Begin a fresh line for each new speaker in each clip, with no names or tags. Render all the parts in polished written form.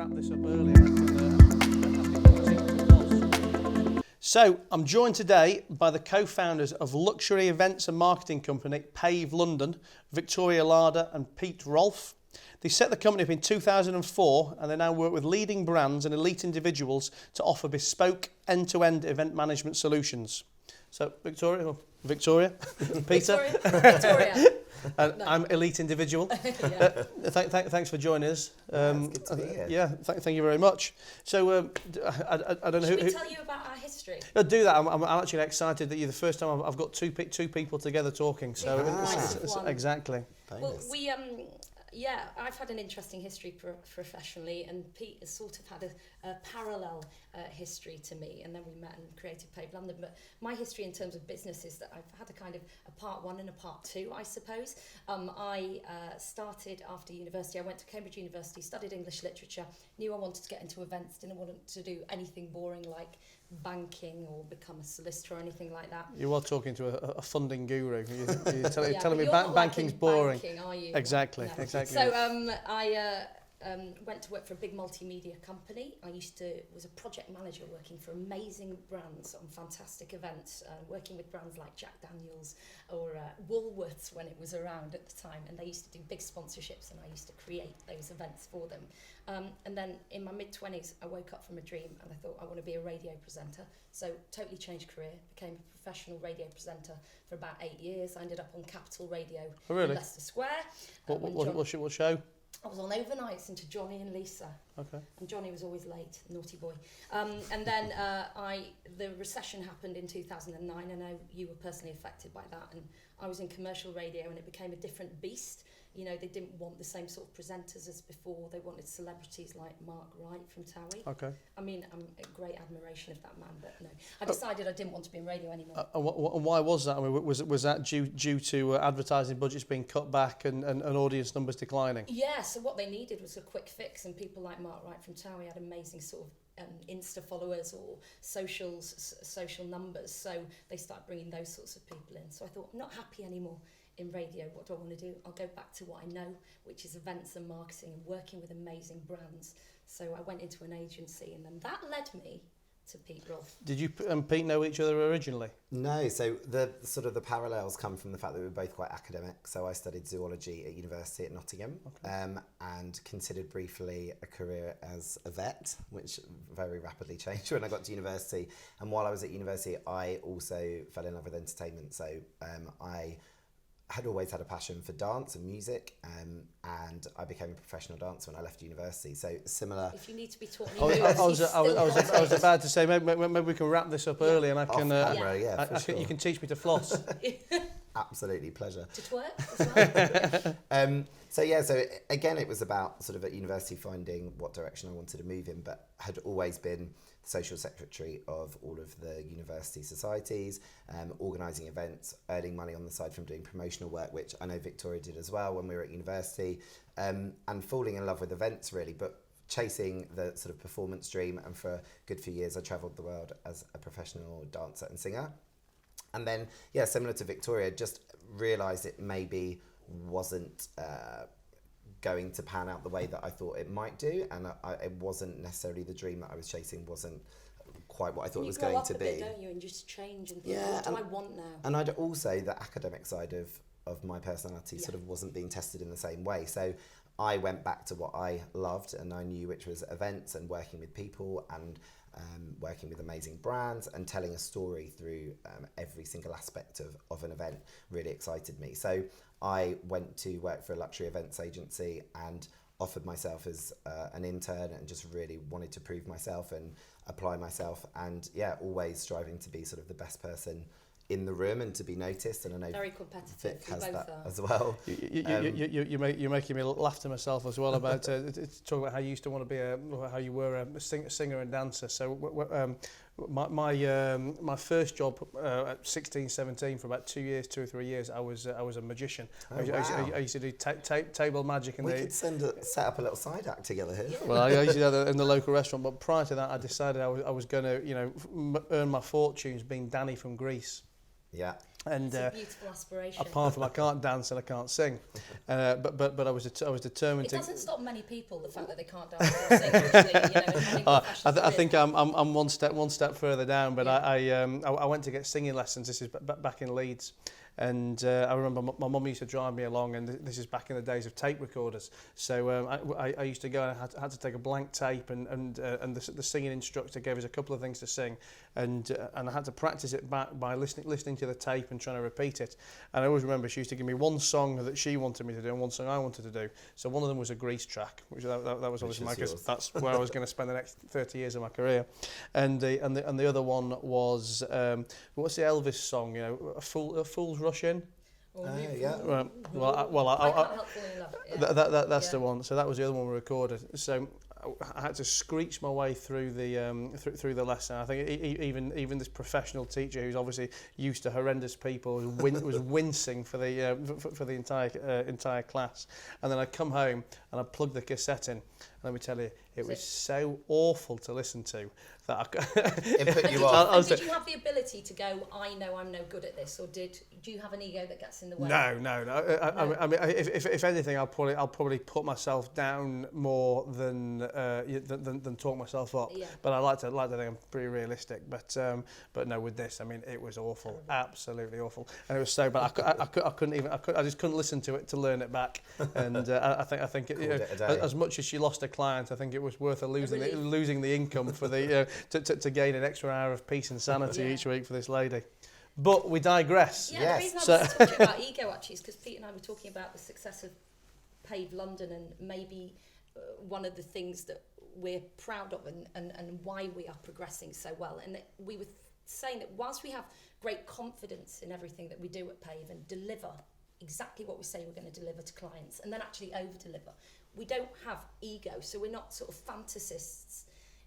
wrap this up early. So, I'm joined today by the co-founders of luxury events and marketing company Pave London, Victoria Larder and Pete Rolfe. They set the company up in 2004 and they now work with leading brands and elite individuals to offer bespoke end-to-end event management solutions. So, Victoria, Peter,
Victoria.
and no. I'm elite individual. Thanks for joining us.
It's good to be here.
Yeah, thank you very much. So, I don't know
Should we tell you about our history?
I'll do that. I'm actually excited that you're the first time I've got two people together talking. So exactly.
Well, I've had an interesting history professionally, and Pete has sort of had a parallel history to me, and then we met and created Pave London. But my history in terms of business is that I've had a kind of a part one and a part two, I suppose. I started after university. I went to Cambridge University, studied English literature, knew I wanted to get into events, didn't want to do anything boring like banking or become a solicitor or anything like that.
You are talking to a funding guru. You're telling me banking's
like
boring.
Banking, are you?
Exactly,
No.
exactly.
So I went to work for a big multimedia company. I was a project manager working for amazing brands on fantastic events, working with brands like Jack Daniels or Woolworths when it was around at the time, and they used to do big sponsorships and I used to create those events for them. And then in my mid-20s I woke up from a dream and I thought I want to be a radio presenter, so totally changed career, became a professional radio presenter for about 8 years. I ended up on Capital Radio in Leicester Square.
What show?
I was on overnights into Johnny and Lisa.
Okay.
And Johnny was always late, naughty boy. And then the recession happened in 2009. I know you were personally affected by that. And I was in commercial radio and it became a different beast. You know, they didn't want the same sort of presenters as before. They wanted celebrities like Mark Wright from Towie.
Okay.
I mean, I'm a great admiration of that man, but no. I decided I didn't want to be in radio anymore.
And why was that? I mean, was that due to advertising budgets being cut back and audience numbers declining?
Yeah, so what they needed was a quick fix, and people like Mark Wright from Towie had amazing sort of Insta followers or social numbers, so they started bringing those sorts of people in. So I thought, I'm not happy anymore in radio. What do I want to do? I'll go back to what I know, which is events and marketing and working with amazing brands. So I went into an agency, and then that led me to Pete Rolfe. Did you
and Pete know each other originally?
No, so the parallels come from the fact that we were both quite academic. So I studied zoology at university at Nottingham, and considered briefly a career as a vet, which very rapidly changed when I got to university. And while I was at university, I also fell in love with entertainment. So I had always had a passion for dance and music, and I became a professional dancer when I left university. So similar.
If you need to be taught,
I was about to say maybe we can wrap this up early, and I can.
Sure.
You can teach me to floss.
Absolutely, pleasure.
To twerk as well.
So again, it was about sort of at university finding what direction I wanted to move in, but had always been social secretary of all of the university societies, organising events, earning money on the side from doing promotional work, which I know Victoria did as well when we were at university, and falling in love with events really, but chasing the sort of performance dream. And for a good few years I travelled the world as a professional dancer and singer. And then, similar to Victoria, just realised it maybe wasn't going to pan out the way that I thought it might do, and it wasn't necessarily the dream that I was chasing, wasn't quite what I thought it was going to be.
You grow up a bit, don't you, and just change and think, what do I want now?
And I'd also, the academic side of my personality sort of wasn't being tested in the same way. So I went back to what I loved and I knew, which was events and working with people and working with amazing brands and telling a story through every single aspect of an event really excited me. So I went to work for a luxury events agency and offered myself as an intern and just really wanted to prove myself and apply myself, and always striving to be sort of the best person in the room and to be noticed. And I know
very competitive.
Vic has that as well.
You're making me laugh to myself as well about talking about how you used to want to be how you were a singer and dancer. So my first job at 16, 17 for about 2 or 3 years, I was a magician. I used to do table magic. And
we could set up a little side act together here.
Well, I used to do that in the local restaurant, but prior to that, I decided I was going to earn my fortunes being Danny from Greece.
Yeah.
And
It's a beautiful aspiration.
apart from I can't dance and I can't sing, but I was determined
It
to.
doesn't stop many people, the fact that they can't dance or sing, actually, you know, in having professional
I think
careers.
I'm one step further down, but
Yeah.
I went to get singing lessons. This is back in Leeds, and I remember my mum used to drive me along, and this is back in the days of tape recorders. So I used to go and I had to take a blank tape, and the singing instructor gave us a couple of things to sing, and I had to practice it back by listening to the tape and trying to repeat it. And I always remember she used to give me one song that she wanted me to do and one song I wanted to do. So one of them was a Grease track, which that was obviously because that's where I was going to spend the next 30 years of my career. And the other one was what's the Elvis song? You know, a Fool's Rush In.
Yeah.
Right.
I can't help falling in love. Yeah.
That's the one. So that was the other one we recorded. So I had to screech my way through the through the lesson. I think even this professional teacher, who's obviously used to horrendous people, was wincing for the entire class. And then I come home and I plugged the cassette in. And let me tell you, it was so awful to listen to that
It put you off.
And did you have the ability to go, I know I'm no good at this, or do you have an ego that gets in the way?
No. I mean, if anything, I'll probably put myself down more than talk myself up.
Yeah.
But I like to think I'm pretty realistic. But no, with this, I mean, it was awful, absolutely awful, and it was so bad. I just couldn't listen to it to learn it back. And I think it, as much as she lost a client, I think it was worth losing the income for the to gain an extra hour of peace and sanity each week for this lady. But we digress.
Yeah, the reason I was talking about ego actually is because Pete and I were talking about the success of Pave London, and maybe one of the things that we're proud of and why we are progressing so well. And we were saying that whilst we have great confidence in everything that we do at Pave and deliver exactly what we say we're going to deliver to clients and then actually over-deliver, we don't have ego, so we're not sort of fantasists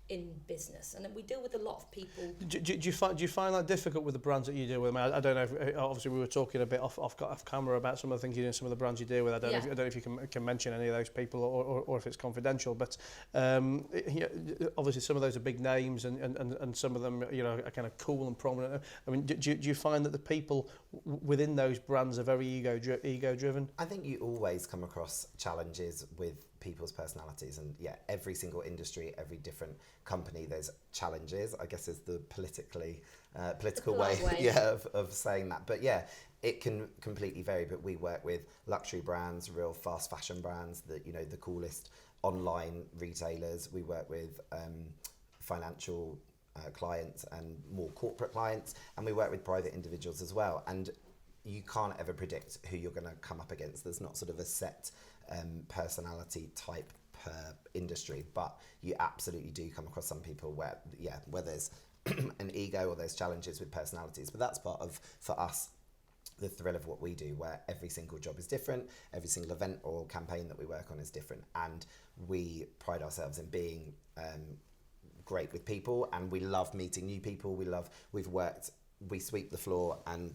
in business, and we deal with a lot of people.
Do you find that difficult with the brands that you deal with? I mean, I don't know if, obviously we were talking a bit off camera about some of the things you do and some of the brands you deal with. I don't know if you can mention any of those people or if it's confidential, but obviously some of those are big names and some of them, you know, are kind of cool and prominent. I mean, do you find that the people within those brands are very ego driven?
I think you always come across challenges with people's personalities, and every single industry, every different company, there's challenges, I guess is the political way of saying that. But it can completely vary. But we work with luxury brands, real fast fashion brands, that, you know, the coolest online retailers. We work with financial clients and more corporate clients, and we work with private individuals as well. And you can't ever predict who you're going to come up against. There's not sort of a set personality type per industry, but you absolutely do come across some people where there's an ego or there's challenges with personalities. But that's part of, for us, the thrill of what we do, where every single job is different, every single event or campaign that we work on is different, and we pride ourselves in being great with people, and we love meeting new people. We sweep the floor and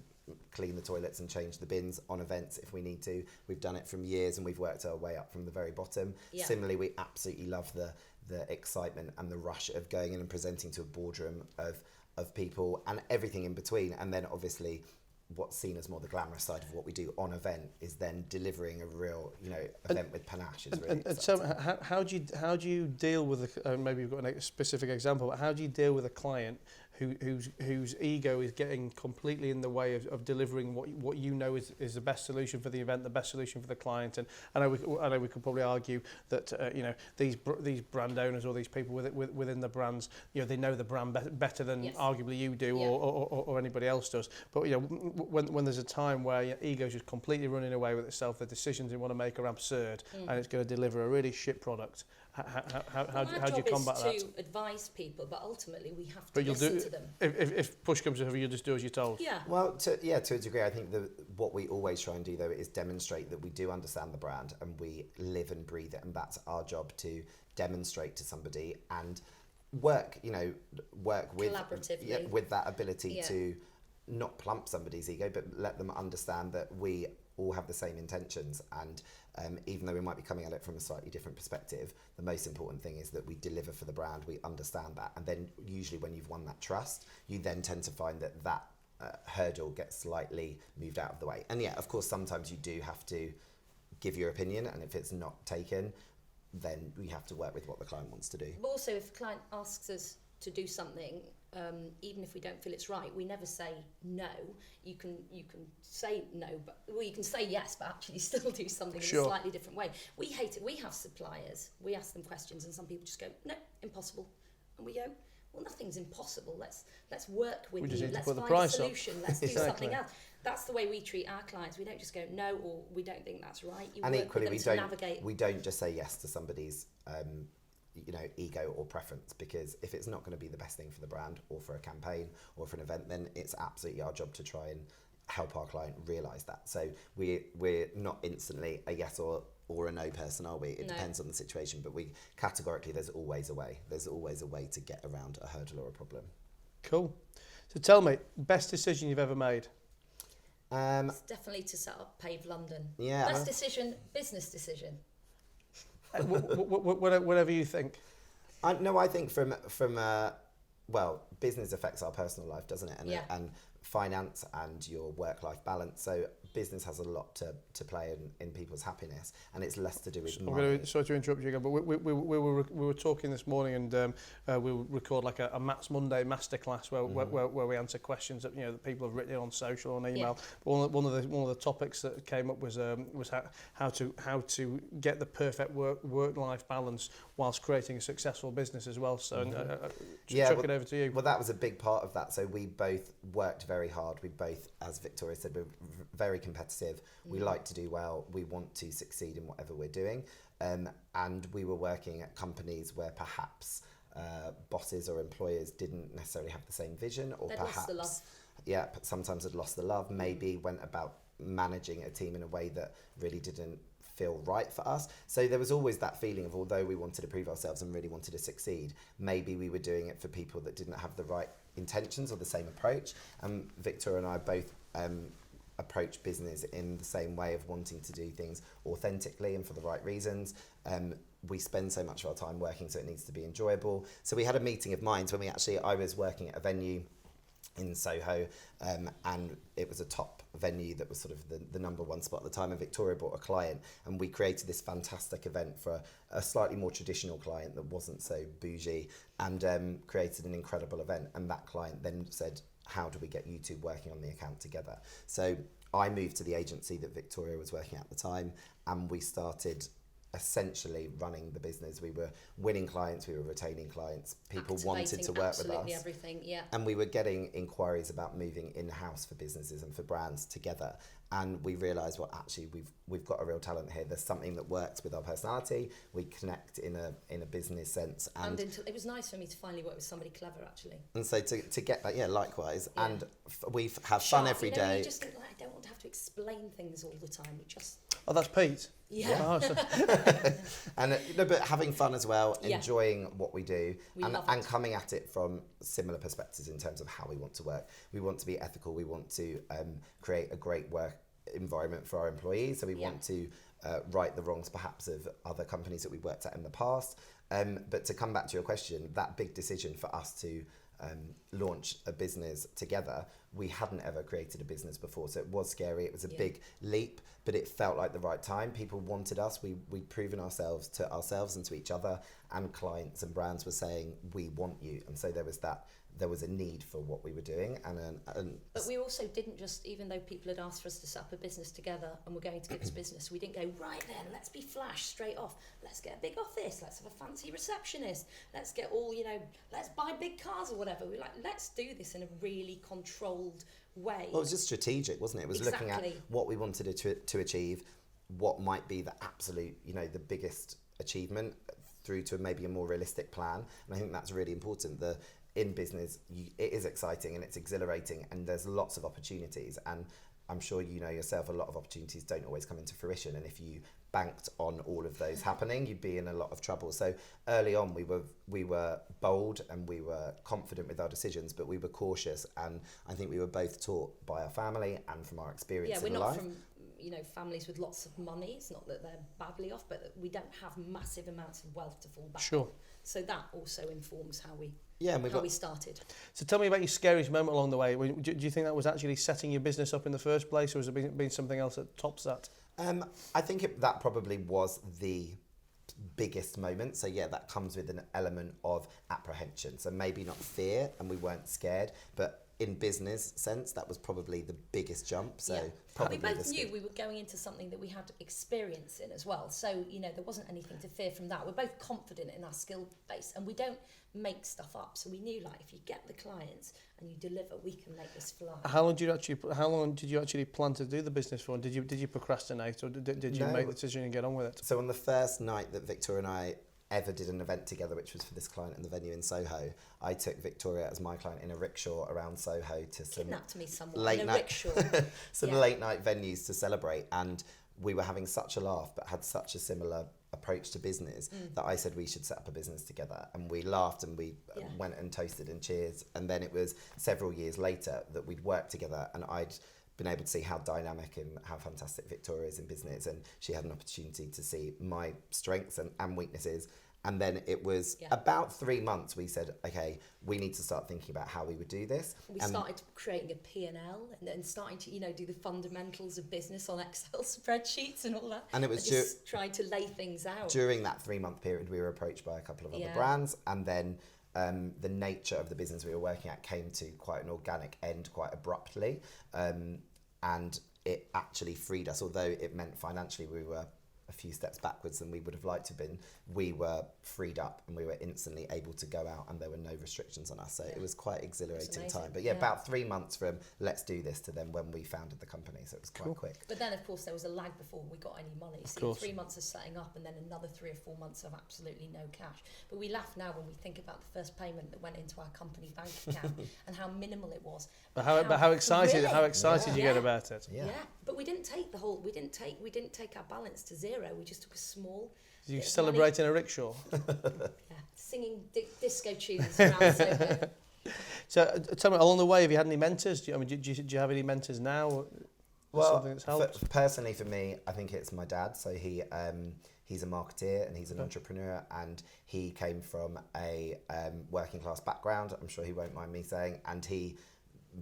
clean the toilets and change the bins on events if we need to. We've done it from years, and we've worked our way up from the very bottom. Yeah. Similarly, we absolutely love the excitement and the rush of going in and presenting to a boardroom of people and everything in between. And then obviously what's seen as more the glamorous side of what we do on event is then delivering a real, you know, event with panache. Is really
and so how do you deal with maybe you've got a specific example, but how do you deal with a client whose ego is getting completely in the way of delivering what you know is the best solution for the event, the best solution for the client? And I know we could probably argue that you know, these brand owners or these people within the brands, you know, they know the brand better than arguably you do or anybody else does. But you know, when there's a time where your ego's just completely running away with itself, the decisions you want to make are absurd, and it's going to deliver a really shit product. How do you combat that?
Our job is to advise people, but ultimately we have to listen to them.
If push comes to shove, you'll just do as you're told.
Yeah.
Well, to a degree, I think what we always try and do, though, is demonstrate that we do understand the brand and we live and breathe it, and that's our job, to demonstrate to somebody and work with
collaboratively
with that ability to not plump somebody's ego, but let them understand that we all have the same intentions, and even though we might be coming at it from a slightly different perspective, the most important thing is that we deliver for the brand, we understand that, and then usually when you've won that trust, you then tend to find that hurdle gets slightly moved out of the way. And yeah, of course, sometimes you do have to give your opinion, and if it's not taken, then we have to work with what the client wants to do.
But also, if the client asks us to do something, even if we don't feel it's right, we never say no. You can say no, but you can say yes, but actually still do something in a slightly different way. We hate it. We have suppliers. We ask them questions, and some people just go, no, impossible, and we go, well, nothing's impossible. Let's work with you. Let's find a solution. Let's do something else. That's the way we treat our clients. We don't just go no, or we don't think that's right. You
and
work
equally,
with them to navigate.
We don't just say yes to somebody's ego or preference, because if it's not going to be the best thing for the brand or for a campaign or for an event, then it's absolutely our job to try and help our client realise that. So we're not instantly a yes or a no person, are we? It depends on the situation, but we categorically, there's always a way. There's always a way to get around a hurdle or a problem.
Cool. So tell me, best decision you've ever made?
It's definitely to set up Pave London.
Yeah.
Best decision, business decision.
Whatever you think.
I think from business affects our personal life, doesn't it? And finance and your work-life balance. So business has a lot to play in people's happiness, and it's less to do with money.
Sorry to interrupt you again, but we were talking this morning, and we record like a Matt's Monday masterclass where we answer questions that that people have written on social, on email. But one of the topics that came up was how to get the perfect work-life balance whilst creating a successful business as well. So chuck it over to you.
Well, that was a big part of that. So we both worked very hard. We both, as Victoria said, we're very competitive. We like to do well. We want to succeed in whatever we're doing. And we were working at companies where perhaps bosses or employers didn't necessarily have the same vision, or
They'd
perhaps
lost the love.
Yeah, sometimes had lost the love. Maybe went about managing a team in a way that really didn't feel right for us. So there was always that feeling of, although we wanted to prove ourselves and really wanted to succeed, maybe we were doing it for people that didn't have the right intentions or the same approach. And Victoria and I both approach business in the same way of wanting to do things authentically and for the right reasons. We spend so much of our time working, so it needs to be enjoyable. So we had a meeting of minds when I was working at a venue in Soho, and it was a top venue that was sort of the number one spot at the time, and Victoria brought a client, and we created this fantastic event for a slightly more traditional client that wasn't so bougie, and created an incredible event. And that client then said, how do we get you two working on the account together? So I moved to the agency that Victoria was working at the time, and we started essentially running the business. We were winning clients, we were retaining clients, people wanted to work with us.
Everything, yeah.
And we were getting inquiries about moving in-house for businesses and for brands together. And we realised, well, actually, we've got a real talent here. There's something that works with our personality. We connect in a business sense. And
it was nice for me to finally work with somebody clever, actually.
And so to get that, likewise.
Yeah.
And we have fun every day.
You just think, I don't want to have to explain things all the time.
Oh, that's Pete.
Yeah.
Oh, so
and but having fun as well, enjoying what we do, and coming at it from similar perspectives in terms of how we want to work. We want to be ethical. We want to create a great work environment for our employees. So we want to right the wrongs perhaps of other companies that we worked at in the past. But to come back to your question, that big decision for us to launch a business together, we hadn't ever created a business before, so it was scary. It was a big leap, but it felt like the right time. People wanted us. We'd proven ourselves to ourselves and to each other, and clients and brands were saying, we want you. And so there was a need for what we were doing.
But we also didn't just, even though people had asked for us to set up a business together and we're going to give us business, we didn't go, right then, let's be flash straight off. Let's get a big office. Let's have a fancy receptionist. Let's get all, let's buy big cars or whatever. We're like, let's do this in a really controlled way.
Well, it was just strategic, wasn't it? It was looking at what we wanted to achieve, what might be the absolute, the biggest achievement, through to maybe a more realistic plan. And I think that's really important. In business, it is exciting and it's exhilarating, and there's lots of opportunities. And I'm sure you know yourself, a lot of opportunities don't always come into fruition. And if you banked on all of those happening, you'd be in a lot of trouble. So early on, we were bold and we were confident with our decisions, but we were cautious. And I think we were both taught by our family and from our experience in life.
families with lots of money. It's not that they're badly off, but that we don't have massive amounts of wealth to fall back
Sure.
on. So that also informs how we we started.
So tell me about your scariest moment along the way. Do you think that was actually setting your business up in the first place, or has it been something else that tops that?
I think that probably was the biggest moment. So yeah, that comes with an element of apprehension. So maybe not fear, and we weren't scared, but in business sense, that was probably the biggest jump. So probably
we both knew we were going into something that we had experience in as well. So, there wasn't anything to fear from that. We're both confident in our skill base, and we don't make stuff up. So we knew, like, if you get the clients and you deliver, we can make this fly.
How long did you actually plan to do the business for? Did you procrastinate, or did you make the decision and get on with it?
So on the first night that Victoria and I ever did an event together, which was for this client in the venue in Soho, I took Victoria as my client in a rickshaw around Soho to some late night venues to celebrate, and we were having such a laugh but had such a similar approach to business that I said we should set up a business together, and we laughed and we went and toasted and cheers. And then it was several years later that we'd worked together, and I'd been able to see how dynamic and how fantastic Victoria is in business, and she had an opportunity to see my strengths and weaknesses. And then it was about 3 months we said, okay, we need to start thinking about how we would do this.
We started creating a P&L and then starting to, do the fundamentals of business on Excel spreadsheets and all that.
And it was
just trying to lay things out.
During that 3-month period, we were approached by a couple of other brands, and then the nature of the business we were working at came to quite an organic end quite abruptly, and it actually freed us. Although it meant financially we were a few steps backwards than we would have liked to have been, we were freed up and we were instantly able to go out, and there were no restrictions on us. So it was quite exhilarating time. But about 3 months from let's do this to then when we founded the company. So it was quite quick.
But then, of course, there was a lag before we got any money. So 3 months of setting up and then another 3 or 4 months of absolutely no cash. But we laugh now when we think about the first payment that went into our company bank account and how minimal it was.
But how excited you get about it?
Yeah. But we didn't take we didn't take our balance to zero. We just took a small.
Did you celebrate in a rickshaw?
Singing disco tunes around Soho.
So
tell me, along the way, have you had any mentors? Do you have any mentors now? Something that's helped?
Personally for me, I think it's my dad. So he's a marketeer and he's an entrepreneur, and he came from a working class background, I'm sure he won't mind me saying, and he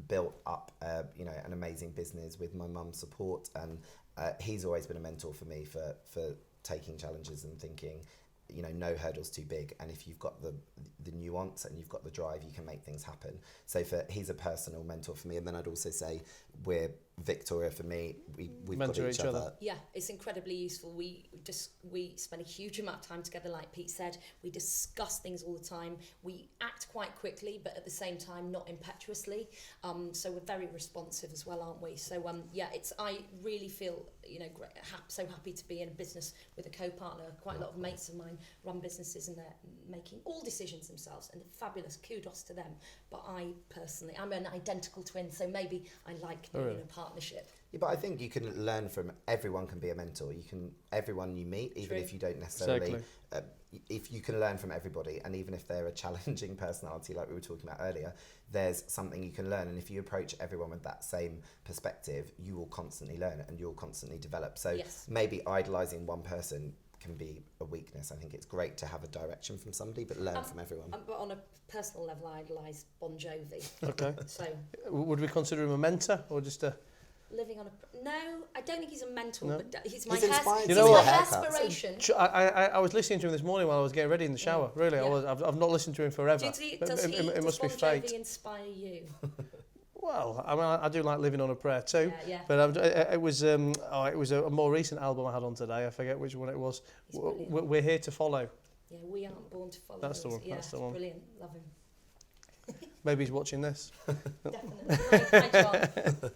built up an amazing business with my mum's support, and he's always been a mentor for me for taking challenges and thinking, no hurdles too big, and if you've got the nuance and you've got the drive, you can make things happen. So he's a personal mentor for me. And then I'd also say Victoria for me, we've got each other.
Yeah, it's incredibly useful. We spend a huge amount of time together, like Pete said. We discuss things all the time. We act quite quickly, but at the same time not impetuously. So we're very responsive as well, aren't we? So I really feel so happy to be in a business with a co-partner. Quite a lot of mates of mine run businesses and they're making all decisions themselves, and fabulous, kudos to them. But I personally, I'm an identical twin, so maybe I like being in a partnership.
Yeah, but I think you can learn from everyone. Can be a mentor. Everyone you meet, even if you don't necessarily. If you can learn from everybody, and even if they're a challenging personality like we were talking about earlier, there's something you can learn. And if you approach everyone with that same perspective, you will constantly learn and you'll constantly develop. So maybe idolising one person can be a weakness. I think it's great to have a direction from somebody, but learn from everyone.
But on a personal level, I idolise Bon Jovi.
Okay.
So
would we consider him a mentor or just a...
Living on no, I don't think he's a mentor, but he's my aspiration.
I was listening to him this morning while I was getting ready in the shower. Really, I've not listened to him forever.
Does
must be fate.
Bon Jovi inspire you?
Well, I mean, I do like Living on a Prayer too.
Yeah.
But it was a more recent album I had on today. I forget which one it was. We're Here to Follow.
Yeah, we aren't born to follow.
That's the one.
Yeah,
that's the one.
Brilliant. Love him.
Maybe he's watching this.
Definitely. Hi, John.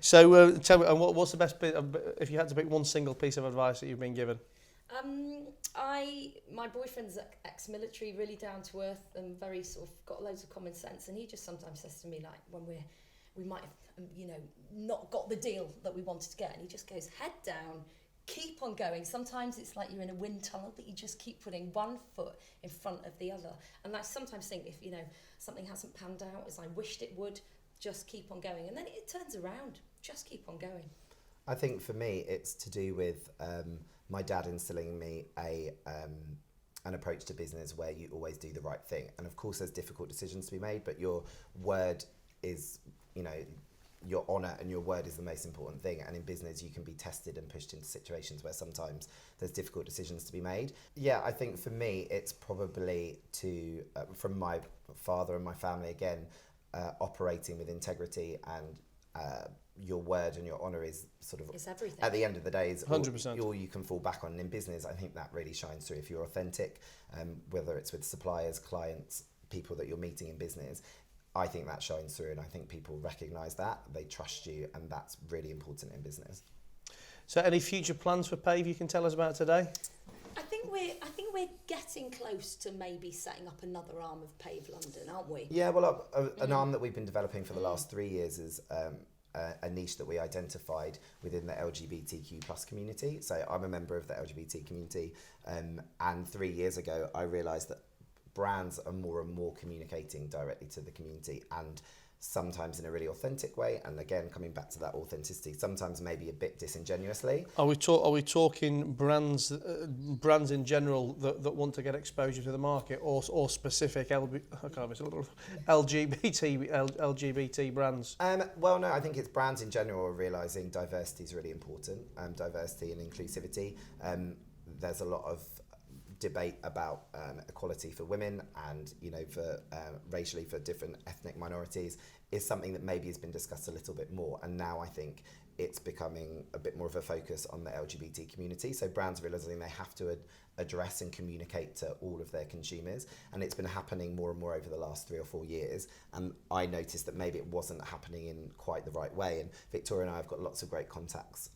So tell me, what's the best bit? If you had to pick one single piece of advice that you've been given?
My boyfriend's ex-military, really down to earth and very sort of got loads of common sense, and he just sometimes says to me, like, when we might have not got the deal that we wanted to get, and he just goes, head down, keep on going. Sometimes it's like you're in a wind tunnel, but you just keep putting one foot in front of the other. And I sometimes think if something hasn't panned out as I wished it would, just keep on going, and then it turns around. Just keep on going.
I think for me, it's to do with my dad instilling in me an approach to business where you always do the right thing. And of course, there's difficult decisions to be made, but your word is, your honour and your word is the most important thing. And in business, you can be tested and pushed into situations where sometimes there's difficult decisions to be made. Yeah, I think for me, it's probably from my father and my family again, operating with integrity and your word and your honour is sort of
It's everything.
at the end of the day is
100%.
all you can fall back on. And in business, I think that really shines through if you're authentic, whether it's with suppliers, clients, people that you're meeting in business. I think that shines through, and I think people recognise that, they trust you, and that's really important in business.
So any future plans for Pave you can tell us about today?
I think we're getting close to maybe setting up another arm of Pave London, aren't we?
Yeah, well, an arm that we've been developing for the last 3 years is a niche that we identified within the LGBTQ plus community. So I'm a member of the LGBT community, and 3 years ago I realised that brands are more and more communicating directly to the community, and sometimes in a really authentic way, and again coming back to that authenticity, sometimes maybe a bit disingenuously.
Are we talking brands in general that want to get exposure to the market, or specific LGBT brands?
Well, no, I think it's brands in general are realising diversity is really important, diversity and inclusivity. There's a lot of debate about equality for women and for racially for different ethnic minorities is something that maybe has been discussed a little bit more, and now I think it's becoming a bit more of a focus on the LGBT community. So brands realising they have to address and communicate to all of their consumers, and it's been happening more and more over the last 3 or 4 years, and I noticed that maybe it wasn't happening in quite the right way. And Victoria and I have got lots of great contacts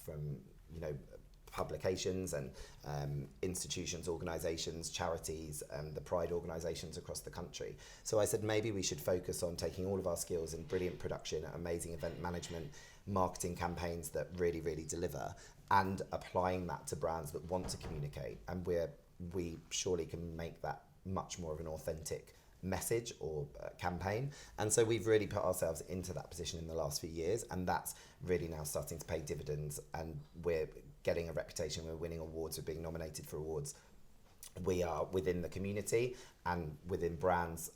from publications and institutions, organisations, charities, the pride organisations across the country. So I said maybe we should focus on taking all of our skills in brilliant production, amazing event management, marketing campaigns that really, really deliver, and applying that to brands that want to communicate. And we surely can make that much more of an authentic message or campaign. And so we've really put ourselves into that position in the last few years, and that's really now starting to pay dividends, and we're getting a reputation, we're winning awards, we're being nominated for awards. We are within the community and within brands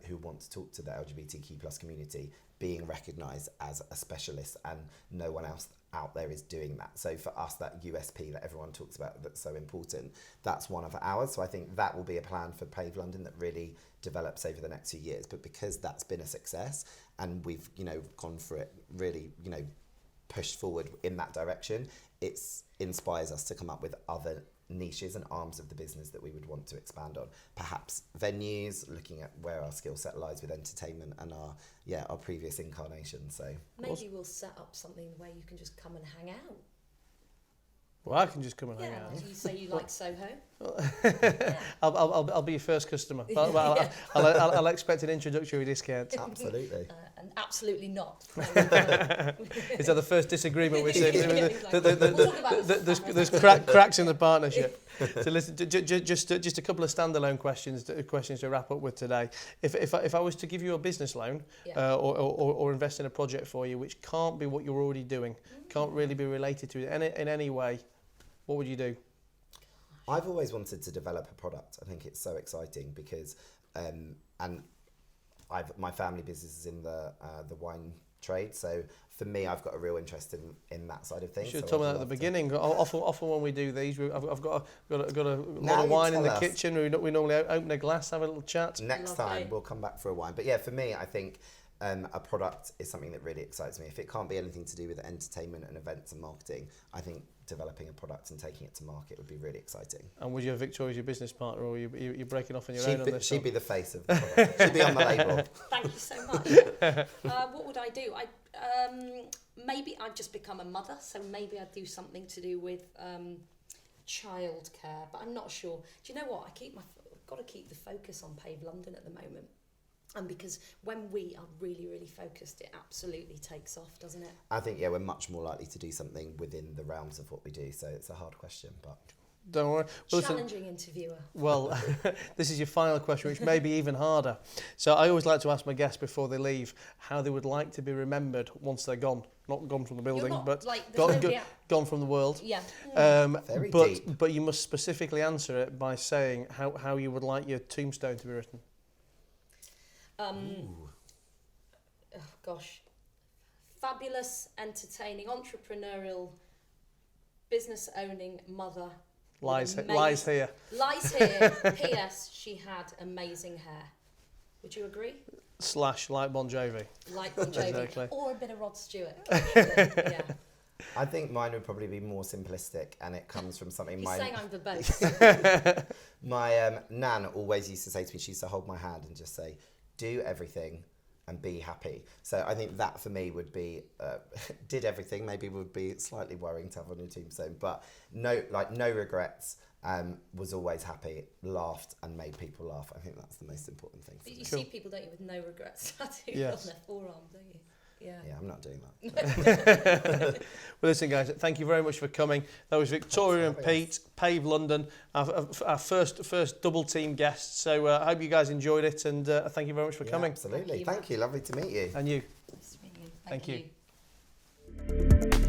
who want to talk to the LGBTQ plus community, being recognised as a specialist, and no one else out there is doing that. So for us, that USP that everyone talks about that's so important, that's one of ours. So I think that will be a plan for Pave London that really develops over the next few years. But because that's been a success and we've gone for it, really pushed forward in that direction, it inspires us to come up with other niches and arms of the business that we would want to expand on. Perhaps venues, looking at where our skill set lies with entertainment and our previous incarnations. So
maybe we'll set up something where you can just come and hang out.
Well, I can just come and hang out.
You say you like Soho.
I'll be your first customer. I'll expect an introductory discount.
absolutely.
And absolutely not.
Is that the first disagreement we've seen?
Exactly.
There's cracks in the partnership. So listen, just a couple of standalone questions to wrap up with today. If I was to give you a business loan or invest in a project for you, which can't be what you're already doing, can't really be related to it in any way, what would you do?
I've always wanted to develop a product. I think it's so exciting because, my family business is in the wine trade. So for me, I've got a real interest in that side of things.
You should have
so
told me that at the beginning. Often when we do these, I've got a lot of wine in the kitchen. We normally open a glass, have a little chat.
Next time we'll come back for a wine. But yeah, for me, I think a product is something that really excites me. If it can't be anything to do with entertainment and events and marketing, I think developing a product and taking it to market would be really exciting.
And was your Victoria's your business partner, or you're breaking off on your own on this?
She'd be the face of the product. She'd be on the label.
Thank you so much. What would I do? Maybe I'd just become a mother, so maybe I'd do something to do with childcare, but I'm not sure. Do you know what? I've got to keep the focus on Pave London at the moment. And because when we are really, really focused, it absolutely takes off, doesn't it?
I think, we're much more likely to do something within the realms of what we do. So it's a hard question, but...
Don't worry. Well, listen,
Challenging interviewer.
well, this is your final question, which may be even harder. So I always like to ask my guests before they leave how they would like to be remembered once they're gone. Not gone from the building,
Not,
but
like,
gone from the world.
Yeah.
Very
but
deep.
but you must specifically answer it by saying how you would like your tombstone to be written.
Oh gosh. Fabulous, entertaining, entrepreneurial, business owning mother.
Lies here.
Lies here. P.S. She had amazing hair. Would you agree?
/ like Bon Jovi.
Like Bon Jovi.
Exactly.
Or a bit of Rod Stewart. Actually. Yeah.
I think mine would probably be more simplistic, and it comes from something
He's saying I'm verbose.
my nan always used to say to me. She used to hold my hand and just say, "Do everything and be happy." So I think that for me would be did everything. Maybe would be slightly worrying to have on your tombstone, but no regrets. Was always happy, laughed, and made people laugh. I think that's the most important thing for me.
You see people, don't you, with no regrets tattooed
Yes.
on their forearm, don't you? Yeah.
Yeah, I'm not doing that.
Well, listen, guys, thank you very much for coming. That was Victoria and Pete, Pave London, our first double team guests. So I hope you guys enjoyed it, and thank you very much for coming.
Absolutely. Thank you. Lovely to meet you.
And you.
Nice to meet you.
Thank you.
you.